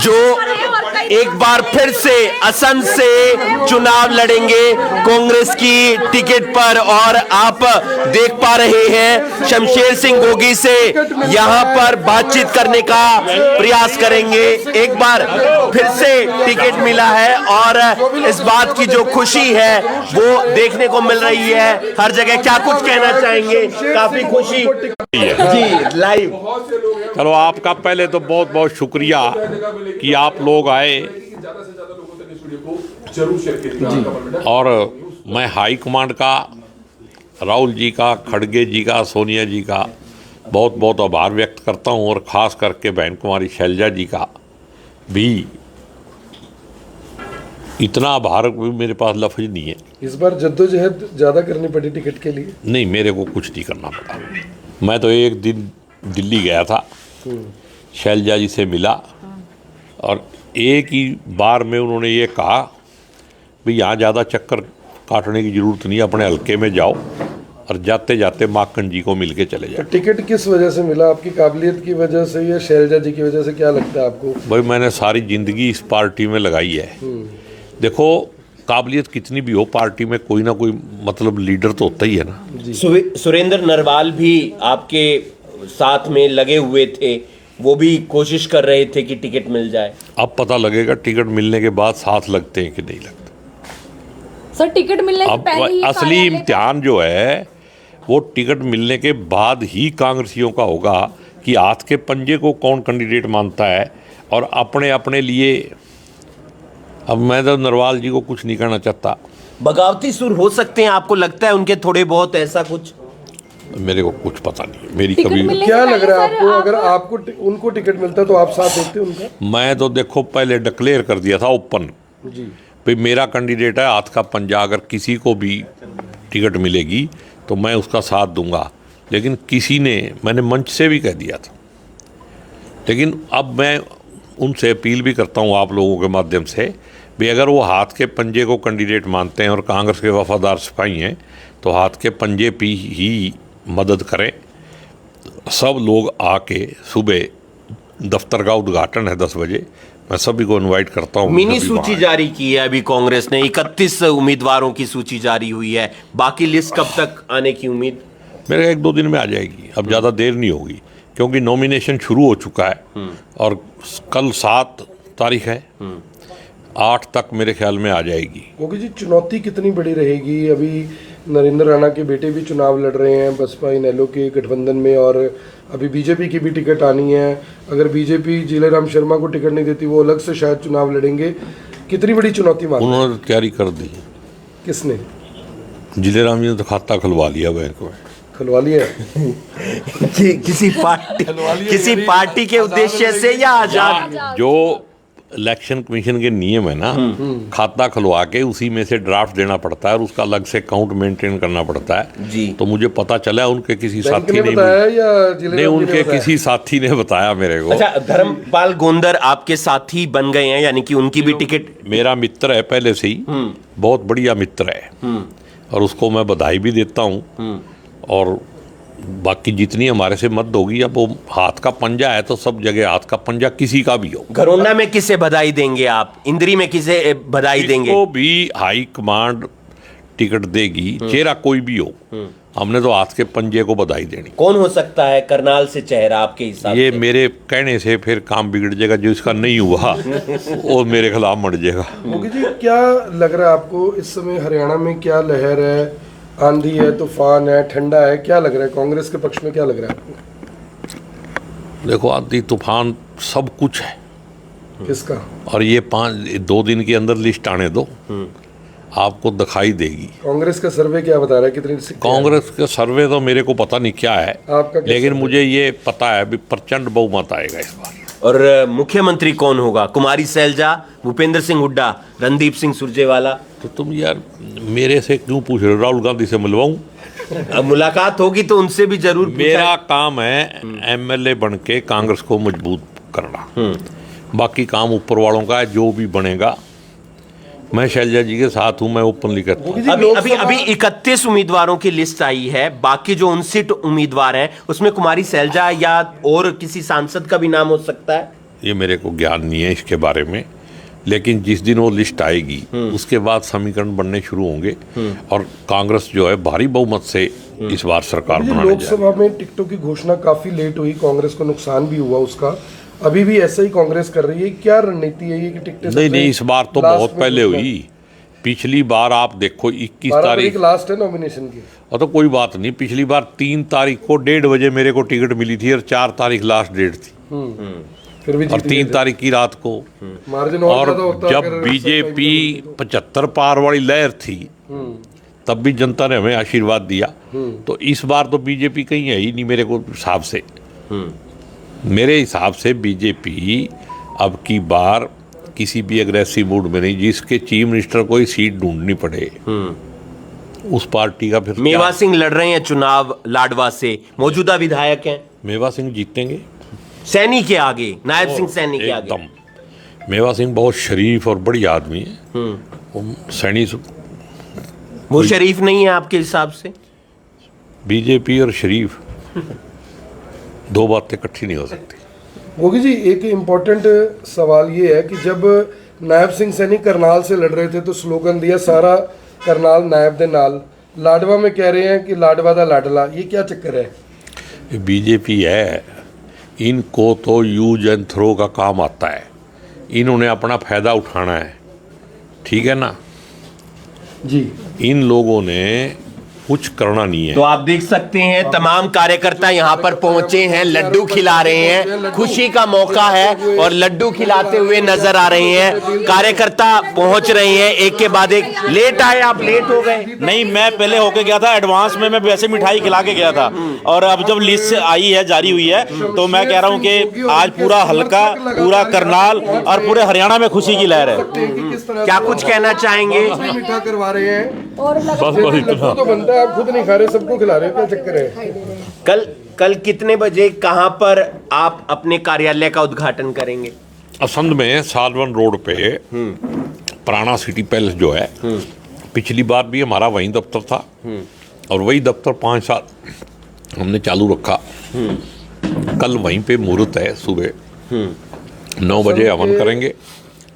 जो एक बार फिर से असम से चुनाव लड़ेंगे कांग्रेस की टिकट पर। और आप देख पा रहे हैं शमशेर सिंह गोगी से यहां पर बातचीत करने का प्रयास करेंगे। एक बार फिर से टिकट मिला है और इस बात की जो खुशी है वो देखने को मिल रही है हर जगह। क्या कुछ कहना चाहेंगे? काफी खुशी जी लाइव। चलो, आपका पहले तो बहुत बहुत शुक्रिया कि आप लोग आए। और मैं हाई कमांड का, राहुल जी का, खड़गे जी का, सोनिया जी का बहुत बहुत आभार व्यक्त करता हूं। और ख़ास करके बहन कुमारी शैलजा जी का भी इतना आभार भी मेरे पास लफ्ज़ नहीं है। इस बार जद्दोजहद ज़्यादा करनी पड़ी टिकट के लिए? नहीं, मेरे को कुछ नहीं करना पड़ा। मैं तो एक दिन दिल्ली गया था, शैलजा जी से मिला और एक ही बार में उन्होंने ये कहा भाई यहाँ ज़्यादा चक्कर काटने की ज़रूरत नहीं, अपने हल्के में जाओ और जाते जाते माखन जी को मिल के चले जाओ। तो टिकट किस वजह से मिला? आपकी काबिलियत की वजह से या शैलजा जी की वजह से? क्या लगता है आपको? भाई, मैंने सारी ज़िंदगी इस पार्टी में लगाई है। देखो, काबिलियत कितनी भी हो, पार्टी में कोई ना कोई मतलब लीडर तो होता ही है ना। सुरेंद्र नरवाल भी आपके साथ में लगे हुए थे, वो भी कोशिश कर रहे थे कि टिकट मिल जाए। अब पता लगेगा टिकट मिलने के बाद साथ लगते हैं कि नहीं लगते। सर, टिकट मिलने से अब पहले ही असली कार्यालय इम्तिहान जो है वो टिकट मिलने के बाद ही कांग्रेसियों का होगा कि हाथ के पंजे को कौन कैंडिडेट मानता है और अपने अपने लिए। अब मैं तो नरवाल जी को कुछ नहीं कहना चाहता। बगावती सुर हो सकते हैं, आपको लगता है उनके थोड़े बहुत, ऐसा कुछ? मेरे को कुछ पता नहीं है, मेरी टिकट कभी। मिलने क्या से लग पहले रहा है सर, आपको? अगर आपको उनको टिकट मिलता तो आप साथ देते उनका? मैं तो देखो पहले डिक्लेयर कर दिया था ओपन जी। भाई मेरा कैंडिडेट है हाथ का पंजा, अगर किसी को भी टिकट मिलेगी तो मैं उसका साथ दूंगा। लेकिन किसी ने, मैंने मंच से भी कह दिया था। लेकिन अब मैं उनसे अपील भी करता हूँ आप लोगों के माध्यम से भी, अगर वो हाथ के पंजे को कैंडिडेट मानते हैं और कांग्रेस के वफादार सिपाही हैं तो हाथ के पंजे पे ही मदद करें। सब लोग आके, सुबह दफ्तर का उद्घाटन है 10 बजे, मैं सभी को इनवाइट करता हूँ। मिनी सूची जारी की है अभी कांग्रेस ने, 31 उम्मीदवारों की सूची जारी हुई है। बाकी लिस्ट कब तक आने की उम्मीद? मेरे 1-2 दिन में आ जाएगी, अब ज़्यादा देर नहीं होगी क्योंकि नॉमिनेशन शुरू हो चुका है और कल 7 तारीख है, 8 तक मेरे ख्याल में आ जाएगी। क्योंकि जी चुनौती कितनी बड़ी रहेगी? अभी नरेंद्र राणा के बेटे भी चुनाव लड़ रहे हैं बसपा इनेलो के गठबंधन में, और अभी बीजेपी की भी टिकट आनी है। अगर बीजेपी जीलेराम शर्मा को टिकट नहीं देती, वो अलग से शायद चुनाव लड़ेंगे। कितनी बड़ी चुनौती मान? उन्होंने तो तैयारी कर दी। किसने? जिलेराम जी ने तो खाता खुलवा लिया बैंक में। खुलवा लिया? किसी पार्टी के उद्देश्य से या आजाद? जो इलेक्शन कमीशन के नियम है ना, खाता खुलवा के उसी में से ड्राफ्ट देना पड़ता है और उसका अलग से अकाउंट मेंटेन करना पड़ता है जी। तो मुझे पता चला उनके किसी बैंक साथी ने ने बताया या जिले नहीं, उनके किसी साथी ने बताया मेरे को। अच्छा, धर्मपाल गोंदर आपके साथी बन गए हैं, यानी कि उनकी भी टिकट? मेरा मित्र है पहले से ही, बहुत बढ़िया मित्र है और उसको मैं बधाई भी देता हूँ। और बाकी जितनी हमारे से मदद होगी, अब वो हाथ का पंजा है तो सब जगह हाथ का पंजा किसी का भी हो। घरोंडा में किसे बधाई देंगे आप? इंद्री में किसे बधाई देंगे? इसको भी हाई कमांड टिकट देगी, चेहरा कोई भी हो। हमने तो हाथ के पंजे को बधाई देनी। कौन हो सकता है करनाल से चेहरा आपके हिसाब ये से? मेरे कहने से फिर काम बिगड़ जाएगा, जो इसका नहीं हुआ वो मेरे खिलाफ मर जाएगा। मोदी जी, क्या लग रहा है आपको इस समय हरियाणा में? क्या लहर है? आंधी है, तूफान है, ठंडा है? क्या लग रहा है कांग्रेस के पक्ष में? क्या लग रहा है आपको? देखो, आंधी तूफान सब कुछ है। किसका? और ये 2 दिन के अंदर लिस्ट आने दो, आपको दिखाई देगी। कांग्रेस का सर्वे क्या बता रहा है? कितनी कांग्रेस का सर्वे तो मेरे को पता नहीं क्या है, आपका क्या लेकिन सर्वे? मुझे ये पता है भी प्रचंड बहुमत आएगा इस बार। और मुख्यमंत्री कौन होगा? कुमारी सैलजा, भूपेंद्र सिंह हुड्डा, रणदीप सिंह सुरजेवाला? तो तुम यार मेरे से क्यों पूछ रहे हो? राहुल गांधी से मिलवाऊं? अब मुलाकात होगी तो उनसे भी जरूर पूछा मेरा काम है एमएलए बन के कांग्रेस को मजबूत करना। बाकी काम ऊपर वालों का है, जो भी बनेगा। मैं शैलजा जी के साथ हूं, मैं ओपनली कहता हूं। अभी 31 उम्मीदवारों की लिस्ट आई है। बाकी जो 59 उम्मीदवार हैं उसमें कुमारी सैलजा या और किसी सांसद का भी नाम हो सकता है? ये मेरे को ज्ञान नहीं है इसके बारे में, लेकिन जिस दिन वो लिस्ट आएगी उसके बाद समीकरण बनने शुरू होंगे और कांग्रेस जो है भारी बहुमत से इस बार सरकार बनाने जा रही है। लोकसभा में टिकटों की घोषणा काफी लेट हुई, कांग्रेस को नुकसान भी हुआ उसका, अभी भी ऐसा ही कांग्रेस कर रही है, क्या रणनीति है ये कि टिकटें नहीं, इस बार तो बहुत पहले हुई। पिछली बार आप देखो 21 तारीख लास्ट है नॉमिनेशन की। और तो कोई बात नहीं, पिछली बार 3 तारीख को 1:30 बजे मेरे को टिकट मिली थी और 4 तारीख लास्ट डेट थी फिर भी और 3 तारीख की रात को। मार्जिन और ज्यादा होता जब अगर बीजेपी 75 पार वाली लहर थी तब भी जनता ने हमें आशीर्वाद दिया। तो इस बार तो बीजेपी कहीं है ही नहीं मेरे को हिसाब से। मेरे हिसाब से बीजेपी अब की बार किसी भी अग्रेसिव मूड में नहीं, जिसके चीफ मिनिस्टर को ही सीट ढूंढनी पड़े उस पार्टी का फिर मेवा सिंह लड़ रहे हैं चुनाव लाडवा से, मौजूदा विधायक हैं। मेवा सिंह जीतेंगे सैनी के आगे, नायब सिंह सैनी के आगे। एकदम। मेवा सिंह बहुत शरीफ और बड़ी आदमी है। वो सैनी वो शरीफ नहीं है आपके हिसाब से? बीजेपी और शरीफ दो बातें इकट्ठी नहीं हो सकती। गोगी जी, एक इम्पोर्टेंट सवाल ये है कि जब नायब सिंह सैनी करनाल से लड़ रहे थे तो स्लोगन दिया सारा करनाल नायब दे नाल, लाडवा में कह रहे हैं कि लाडवा दा लाडला, ये क्या चक्कर है? बीजेपी है, इनको तो यूज एंड थ्रो का काम आता है, इन्होंने अपना फायदा उठाना है, ठीक है ना जी। इन लोगों ने कुछ करना नहीं है। तो आप देख सकते हैं तमाम कार्यकर्ता यहाँ पर पहुंचे हैं, लड्डू खिला रहे हैं, खुशी का मौका है और लड्डू खिलाते हुए नजर आ रहे हैं। कार्यकर्ता पहुंच रहे हैं एक के बाद एक। लेट आए आप, लेट हो गए? नहीं, मैं पहले होके गया था एडवांस में, मैं वैसे मिठाई खिला के गया था और अब जब लिस्ट आई है, जारी हुई है, तो मैं कह रहा हूँ कि आज पूरा हल्का, पूरा करनाल और पूरे हरियाणा में खुशी की लहर है। क्या कुछ कहना चाहेंगे? मीठा करवा रहे हैं और लड्डू तो बनता है, आप खुद नहीं खा रहे, सबको खिला रहे हैं, क्या चक्कर है? कल कितने बजे कहां पर आप अपने कार्यालय का उद्घाटन करेंगे? असंध में सालवन रोड पे पुराना सिटी पैलेस जो है, पिछली बार भी हमारा वही दफ्तर था और वही दफ्तर 5 साल हमने चालू रखा। कल वहीं पे मुहूर्त है, सुबह 9 बजे हवन करेंगे।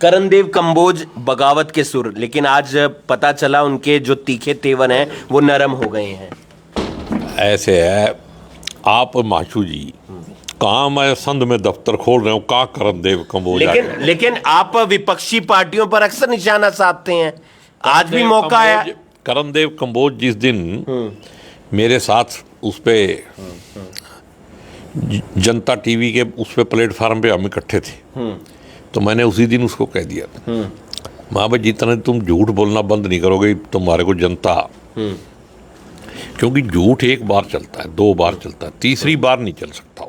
करणदेव कंबोज बगावत के सुर, लेकिन आज पता चला उनके जो तीखे तेवर हैं वो नरम हो गए हैं। ऐसे है आप माशू जी, कहाँ मैं संध में दफ्तर खोल रहे हो, कहाँ करणदेव कंबोज। लेकिन आप विपक्षी पार्टियों पर अक्सर निशाना साधते हैं, आज भी मौका है। करणदेव कंबोज जिस दिन मेरे साथ उस पे जनता टीवी के उस पे प्लेटफार्म पे हम इकट्ठे थे, तो मैंने उसी दिन उसको कह दिया था, माँ भाई जितना तुम झूठ बोलना बंद नहीं करोगे तुम्हारे को जनता, क्योंकि झूठ एक बार चलता है, 2 बार चलता है, तीसरी बार नहीं चल सकता।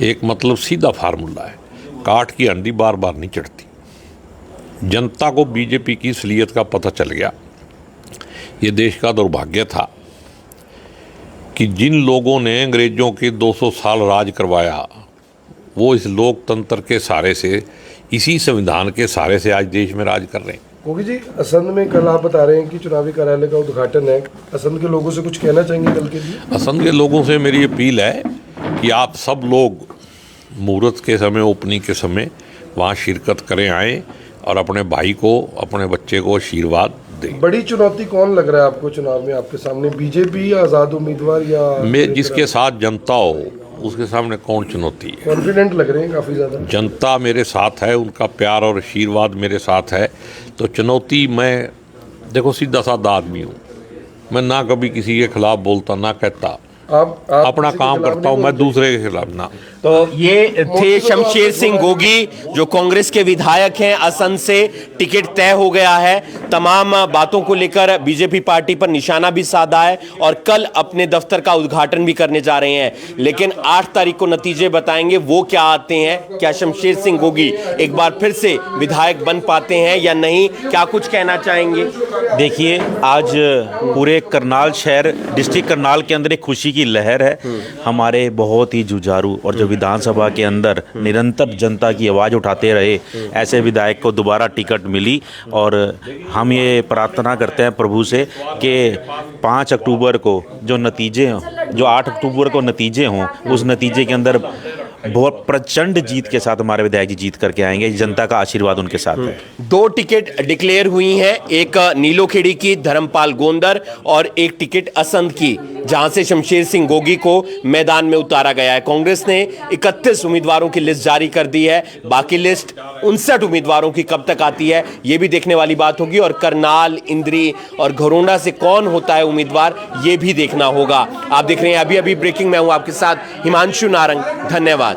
एक मतलब सीधा फार्मूला है, काठ की अंडी बार बार नहीं चढ़ती। जनता को बीजेपी की असलियत का पता चल गया। ये देश का दुर्भाग्य था कि जिन लोगों ने अंग्रेजों के 200 साल राज करवाया, वो इस लोकतंत्र के सहारे से, इसी संविधान के सहारे से आज देश में राज कर रहे हैं। गोगी जी, असंध में कल आप बता रहे हैं कि चुनावी कार्यालय का उद्घाटन है, असंध के लोगों से कुछ कहना चाहेंगे कल के लिए? असंध के लोगों से मेरी अपील है कि आप सब लोग मुहूर्त के समय, ओपनिंग के समय वहाँ शिरकत करें, आएँ और अपने भाई को, अपने बच्चे को आशीर्वाद दें। बड़ी चुनौती कौन लग रहा है आपको चुनाव में आपके सामने, बीजेपी या आज़ाद उम्मीदवार या? मैं जिसके साथ जनता हो उसके सामने कौन चुनौती है? कॉन्फिडेंट लग रहे हैं काफ़ी ज़्यादा। जनता मेरे साथ है, उनका प्यार और आशीर्वाद मेरे साथ है, तो चुनौती, मैं देखो सीधा साधा आदमी हूँ, मैं ना कभी किसी के खिलाफ बोलता, ना कहता, आप अपना काम करता हूँ, मैं दूसरे के खिलाफ ना। तो ये थे शमशेर सिंह गोगी जो कांग्रेस के विधायक हैं। असंध से टिकट तय हो गया है, तमाम बातों को लेकर बीजेपी पार्टी पर निशाना भी साधा है और कल अपने दफ्तर का उद्घाटन भी करने जा रहे हैं। लेकिन 8 तारीख को नतीजे बताएंगे वो क्या आते हैं। क्या शमशेर सिंह गोगी एक बार फिर से विधायक बन पाते हैं या नहीं? क्या कुछ कहना चाहेंगे? देखिए, आज पूरे करनाल शहर, डिस्ट्रिक्ट करनाल के अंदर एक खुशी की लहर है। हमारे बहुत ही जुझारू और जो विधानसभा के अंदर निरंतर जनता की आवाज़ उठाते रहे, ऐसे विधायक को दोबारा टिकट मिली और हम ये प्रार्थना करते हैं प्रभु से कि 5 अक्टूबर को जो नतीजे, जो 8 अक्टूबर को नतीजे हों, उस नतीजे के अंदर बहुत प्रचंड जीत के साथ हमारे विधायक जी जीत करके आएंगे। जनता का आशीर्वाद उनके साथ है। 2 टिकट डिक्लेयर हुई हैं, एक नीलोखेड़ी की धर्मपाल गोंदर और एक टिकट असंध की, जहां से शमशेर सिंह गोगी को मैदान में उतारा गया है। कांग्रेस ने 31 उम्मीदवारों की लिस्ट जारी कर दी है। बाकी लिस्ट 59 उम्मीदवारों की कब तक आती है यह भी देखने वाली बात होगी, और करनाल, इंद्री और घरोंडा से कौन होता है उम्मीदवार यह भी देखना होगा। आप देख रहे हैं अभी अभी ब्रेकिंग, मैं हूं आपके साथ हिमांशु नारंग, धन्यवाद।